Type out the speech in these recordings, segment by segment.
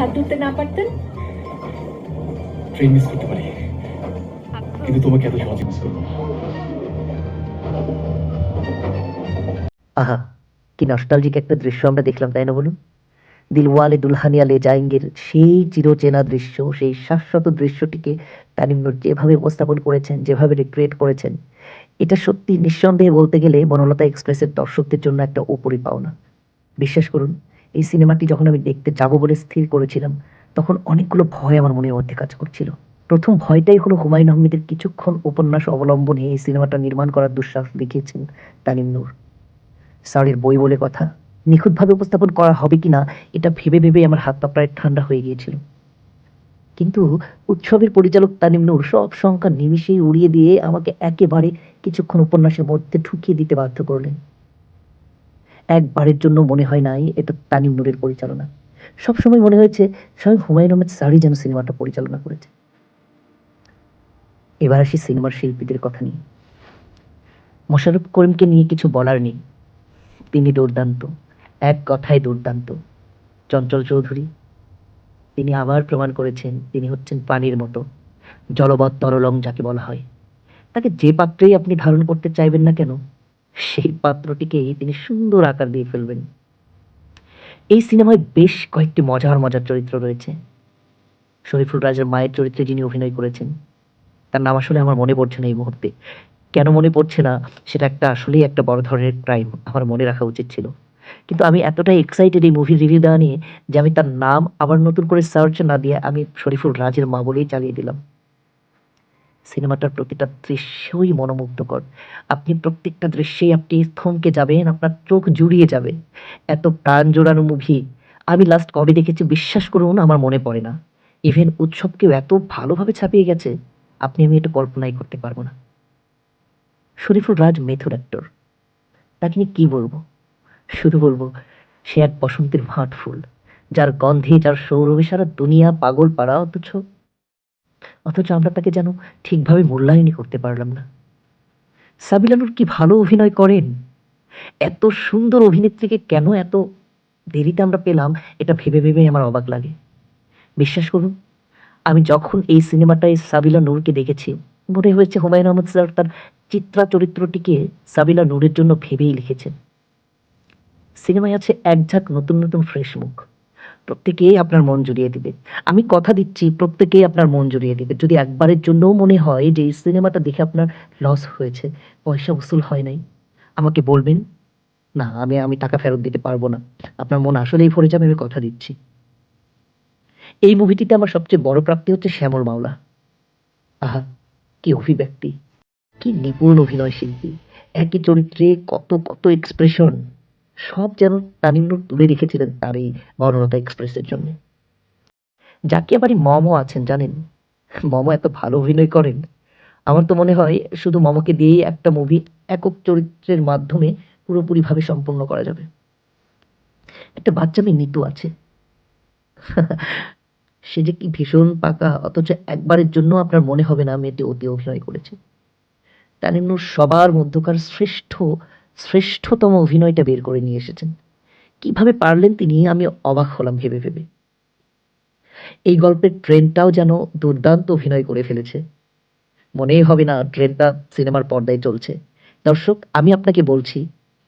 হাত ধরতে না পারতেন? ট্রেন মিস করতে পারি, কিন্তু তোমাকে এত সহজে মিস করবো না। আহা, কি নস্টালজিক একটা দৃশ্য আমরা দেখলাম, তাই না বলুন? দিলওয়ালে দুলহানিয়া লে যায়েঙ্গের সেই চিরচেনা দৃশ্য, সেই শাশ্বত দৃশ্যটিকে তানিম নূর যেভাবে উপস্থাপন করেছেন, যেভাবে রিক্রিয়েট করেছেন, এটা সত্যি নিঃসন্দেহে বলতে গেলে বনলতা এক্সপ্রেসের দর্শকদের জন্য একটা উপরি পাওনা। বিশ্বাস করুন, এই সিনেমাটি যখন আমি দেখতে যাব বলে স্থির করেছিলাম, তখন অনেকগুলো ভয় আমার মনের মধ্যে কাজ করছিল। প্রথম ভয়টাই হলো হুমায়ূন আহমেদের কিছুক্ষণ উপন্যাস অবলম্বনে এই সিনেমাটা নির্মাণ করার দুঃসাহস দেখিয়েছেন তানিম নূর। স্যারের বই বলে কথা, নিখুঁতভাবে উপস্থাপন করা হবে কিনা এটা ভেবে ভেবে আমার হাত পা প্রায় ঠান্ডা হয়ে গিয়েছিল। কিন্তু উৎসবের পরিচালক তানিম নূর সব সংখ্যা নিমিষেই উড়িয়ে দিয়ে আমাকে একেবারে কিছুক্ষণ উপন্যাসের মধ্যে ঢুকিয়ে দিতে বাধ্য করলেন। একবারের জন্য মনে হয় নাই এটা তানিম নূরের পরিচালনা। সবসময় মনে হয়েছে স্বয়ং হুমায়ূন আহমেদ স্যারই যেন সিনেমাটা পরিচালনা করেছে। এবার আসি সিনেমার শিল্পীদের কথা নিয়ে। মোশাররফ করিমকে নিয়ে কিছু বলার নেই, তিনি দুর্দান্ত, এক কথায় দুর্দান্ত। চঞ্চল চৌধুরী, তিনি আবার প্রমাণ করেছেন তিনি হচ্ছেন পানির মতো, জলবৎ তরলং যাকে বলা হয়। তাকে যে পাত্রেই আপনি ধারণ করতে চাইবেন না কেন, সেই পাত্রটিকেই তিনি সুন্দর আকার দিয়ে ফেলবেন। এই সিনেমায় বেশ কয়েকটি মজার মজার চরিত্র রয়েছে। শরীফুল রাজের মায়ের চরিত্রে যিনি অভিনয় করেছেন, তার নাম আসলে আমার মনে পড়ছে না এই মুহূর্তে। কেন মনে পড়ছে না সেটা আসলেই একটা বড় ধরনের ক্রাইম, আমার মনে রাখা উচিত ছিল। কিন্তু আমি এতটাই এক্সাইটেড এই মুভির রিভিউ দেওয়া নিয়ে যে আমি তার নাম আবার নতুন করে সার্চ না দিয়ে আমি শরীফুল রাজের মা বলেই চালিয়ে দিলাম। সিনেমাটার প্রতিটা দৃশ্যই মনোমুগ্ধকর। আপনি প্রত্যেকটা দৃশ্যেই আপনি থমকে যাবেন, আপনার চোখ জুড়িয়ে যাবে। এত প্রাণ জোড়ানো মুভি আমি লাস্ট কবে দেখেছি বিশ্বাস করুন আমার মনে পড়ে না। ইভেন উৎসবকেও এত ভালোভাবে ছাপিয়ে গেছে, আপনি আমি এটা কল্পনাই করতে পারবো না। শরীফুল রাজ মেথড অ্যাক্টর, তাকে নিয়ে কি বলবো? শুধু বলবো সে এক বসন্তের ভাঁট ফুল, যার গন্ধে, যার সৌরভে সারা দুনিয়া পাগল পাড়া, অথচ আমরা তাকে যেন ঠিকভাবে মূল্যায়নই করতে পারলাম না। সাবিলা নূর কি ভালো অভিনয় করেন! এত সুন্দর অভিনেত্রীকে কেন এত দেরিতে আমরা পেলাম, এটা ভেবে ভেবে আমার অবাক লাগে। বিশ্বাস করুন, আমি যখন এই সিনেমাটায় সাবিলা নূরকে দেখেছি, মনে হয়েছে হুমায়ূন আহমেদ স্যার তার চিত্রা চরিত্রটিকে সাবিলা নূরের জন্য ভেবেই লিখেছেন। সিনেমায় আছে এক ঝাঁক নতুন নতুন ফ্রেশ মুখ, প্রত্যেকেই আপনার মন জুড়িয়ে দিবে। আমি কথা দিচ্ছি প্রত্যেকেই আপনার মন জুড়িয়ে দিবে। যদি একবারের জন্যও মনে হয় যে এই সিনেমাটা দেখে আপনার লস হয়েছে, পয়সা উসুল হয় নাই, আমাকে বলবেন। না, আমি আমি টাকা ফেরত দিতে পারবো না। আপনার মন আসলেই ভরে যাবে, আমি কথা দিচ্ছি। এই মুভিটিতে আমার সবচেয়ে বড় প্রাপ্তি হচ্ছে শ্যামল মাওলা। আহা, কি অভিব্যক্তি, কি নিপুণ অভিনয় শিল্পী! একই চরিত্রে কত কত এক্সপ্রেশন, সব যেন তানিম নূর তুলে রেখেছিলেন তার এই বনলতা এক্সপ্রেসের জন্য। জাকিয়া বাড়ি মমও আছেন জানেন, মম এত ভালো অভিনয় করেন। আমার তো মনে হয় শুধু মমকে দিয়েই একটা মুভি একক চরিত্রের মাধ্যমে পুরোপুরিভাবে সম্পূর্ণ করা যাবে। একটা বাচ্চা মেয়ে নিতু আছে, সে যে কি ভীষণ পাকা, অথচ একবারের জন্য আপনার মনে হবে না মেয়েটি অতি অভিনয় করেছে। তানিম নূর সবার মধ্যকার শ্রেষ্ঠতম অভিনয়টা বের করে নিয়ে এসেছেন। কিভাবে পারলেন তিনি, আমি অবাক হলাম ভেবে ভেবে। এই গল্পের ট্রেনটাও যেন দুর্দান্ত অভিনয় করে ফেলেছে, মনেই হবে না ট্রেনটা সিনেমার পর্দায় চলছে। দর্শক, আমি আপনাকে বলছি,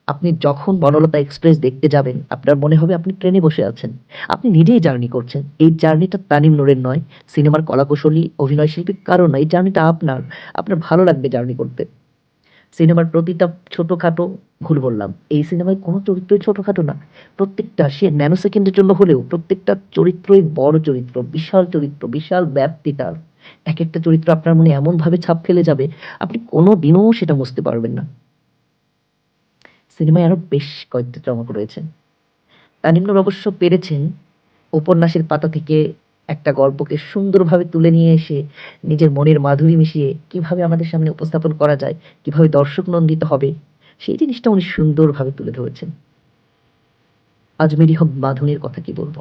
আপনি যখন বনলতা এক্সপ্রেস দেখতে যাবেন, আপনার মনে হবে আপনি ট্রেনে বসে আছেন, আপনি নিজেই জার্নি করছেন। এই জার্নিটা তানিম নূরের নয়, সিনেমার কলাকুশলী অভিনয় শিল্পীর কারণ নয়, এই জার্নিটা আপনার। আপনার ভালো লাগবে জার্নি করতে। সিনেমার প্রতিটা ছোটখাটো, ভুল বললাম, এই সিনেমায় কোনো চরিত্রই ছোটখাটো না। প্রত্যেকটা, সে ন্যানো সেকেন্ডের জন্য হলেও প্রত্যেকটা চরিত্রই বড় চরিত্র, বিশাল চরিত্র, বিশাল ব্যাপ্তি তার। এক একটা চরিত্র আপনার মনে এমন ভাবে ছাপ ফেলে যাবে, আপনি কোনো দিনও সেটা বুঝতে পারবেন না। সিনেমায় আরো বেশ কয়েকটা চমক রয়েছে। তানিম নূর অবশ্য পেরেছেন উপন্যাসের পাতা থেকে একটা গল্পকে সুন্দরভাবে তুলে নিয়ে এসে নিজের মনের মাধুরী মিশিয়ে কিভাবে আমাদের সামনে উপস্থাপন করা যায়, কিভাবে দর্শক নন্দিত হবে, সেই জিনিসটা উনি সুন্দরভাবে তুলে ধরেছেন। আজমেরি হক বাঁধনের কথা কি বলবো,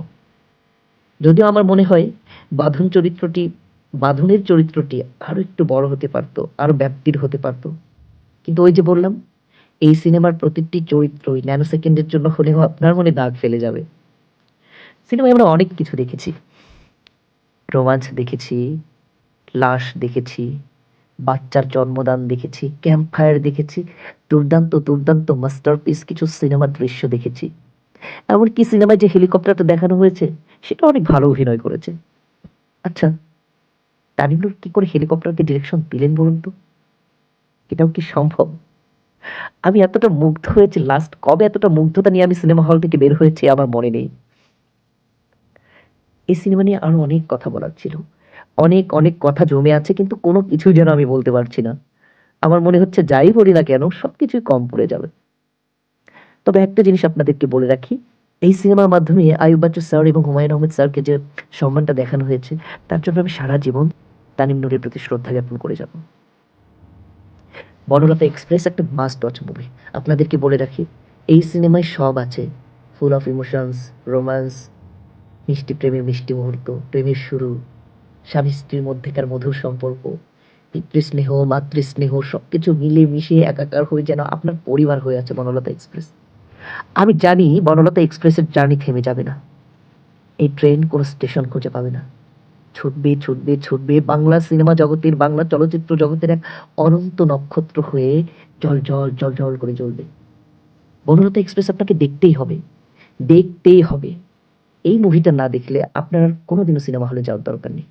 যদিও আমার মনে হয় বাঁধন চরিত্রটি, বাঁধনের চরিত্রটি আরো একটু বড় হতে পারতো, আরো ব্যাপ্তির হতে পারতো। কিন্তু ওই যে বললাম, এই সিনেমার প্রতিটি চরিত্রই ন্যানো সেকেন্ডের জন্য হলেও আপনার মনে দাগ ফেলে যাবে। সিনেমায় আমরা অনেক কিছু দেখেছি, রোমান্স দেখেছি, লাশ দেখেছি, বাচ্চার জন্মদান দেখেছি, ক্যাম্প ফায়ার দেখেছি, দুর্দান্ত দুর্দান্ত মাস্টারপিস কিছু সিনেমার দৃশ্য দেখেছি। এমনকি সিনেমায় যে হেলিকপ্টারটা দেখানো হয়েছে সেটা অনেক ভালো অভিনয় করেছে। আচ্ছা, তামিম নূর কি করে হেলিকপ্টারকে ডিরেকশন দিলেন বলুন তো? এটাও কি সম্ভব? আমি এতটা মুগ্ধ হয়েছি, লাস্ট কবে এতটা মুগ্ধতা নিয়ে আমি সিনেমা হল থেকে বের হয়েছি আমার মনে নেই। এই সিনেমা নিয়ে আরো অনেক কথা বলার ছিল, অনেক অনেক কথা জমে আছে, কিন্তু কোনো কিছুই যেন আমি বলতে পারছি না। আমার মনে হচ্ছে যাই বলি না কেন সবকিছুই কম পড়ে যাবে। তবে একটা জিনিস আপনাদেরকে বলে রাখি, এই সিনেমার মাধ্যমে আইয়ুব বাচ্চু স্যার এবং হুমায়ুন আহমেদ স্যারকে যে সম্মানটা দেখানো হয়েছে তার জন্য আমি সারা জীবন তানিম নূরের প্রতি শ্রদ্ধা জ্ঞাপন করে যাব। বনলতা এক্সপ্রেস একটা মাস্ট ওয়াচ মুভি। আপনাদেরকে বলে রাখি, এই সিনেমায় সব আছে, ফুল অফ ইমোশনস, রোম্যান্স, মিষ্টি প্রেমের মিষ্টি মুহূর্ত, প্রেমের শুরু, স্বামী স্ত্রীর মধ্যেকার মধুর সম্পর্ক, পিতৃস্নেহ, মাতৃস্নেহ, সবকিছু মিলে মিশিয়ে একাকার হয়ে যেন আপনার পরিবার হয়ে আছে বনলতা এক্সপ্রেস। আমি জানি বনলতা এক্সপ্রেসের জার্নি থেমে যাবে না, এই ট্রেন কোনো স্টেশন খুঁজে পাবে না, ছুটবে ছুটবে ছুটবে, বাংলা সিনেমা জগতের, বাংলা চলচ্চিত্র জগতের এক অনন্ত নক্ষত্র হয়ে জল জল জল জল করে জ্বলবে। বনলতা এক্সপ্রেস আপনাকে দেখতেই হবে, দেখতেই হবে। এই মুভিটা না দেখলে আপনার কোনোদিনও সিনেমা হলে যাওয়ার দরকার নেই।